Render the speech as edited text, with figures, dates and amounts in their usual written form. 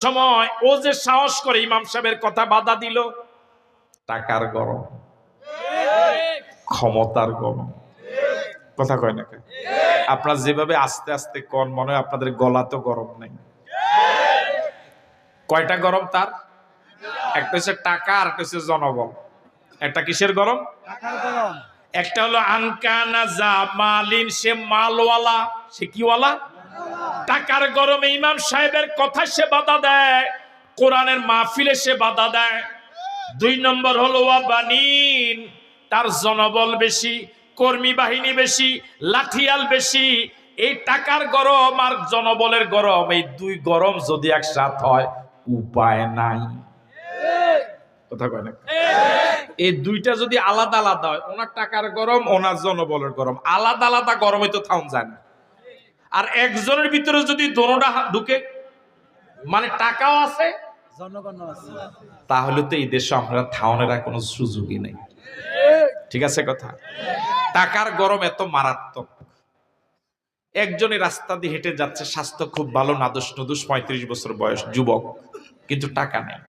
সময় ও যে সাহস করে ইমাম সাহেবের কথা বাধা দিল, টাকার গরম, ক্ষমতার গরম। কথা কয় না কেন? আপনারা যেভাবে আস্তে আস্তে কোন মনে হয় আপনাদের গলা তো গরম নাই। কয়টা গরম তার? একটা হচ্ছে টাকা, আর একটা হচ্ছে জনবল। একটা কিসের গরম? একটা হলো আনকানা জামালিন, সে মালওয়ালা। সে কিওয়ালা? টাকার গরমে ইমাম সাহেবের কথা সে বাধা দেয়, কোরআনের মাহফিলে সে বাধা দেয়। 2 নম্বর হলো ওয়াবানিন, তার জনবল বেশি, কর্মী বাহিনী বেশি, লাঠিয়াল বেশি। এই টাকার গরম আর জনবলের গরম, এই 2 গরম যদি একসাথে হয় উপায় নাই। কথা কয় না? এই 2টা যদি আলাদা আলাদা হয়, ওনার টাকার গরম, ওনার জনবলের গরম, আলাদা আলাদা গরমে তো থাউন যায় না। আর একজনের ভিতরে যদি দোনোটা ঢুকে, মানে টাকাও আছে জনগণও আছে, তাহলে তো এই দেশে আমরা থাউনের আর কোনো সুযোগই নেই। ঠিক আছে কথা? টাকার গরম এত মারাত্মক। একজনের রাস্তা দিয়ে হেঁটে যাচ্ছে, স্বাস্থ্য খুব ভালো, নাদুস নুদুস, 35 বছর বয়স, যুবক, কিন্তু টাকা নেই।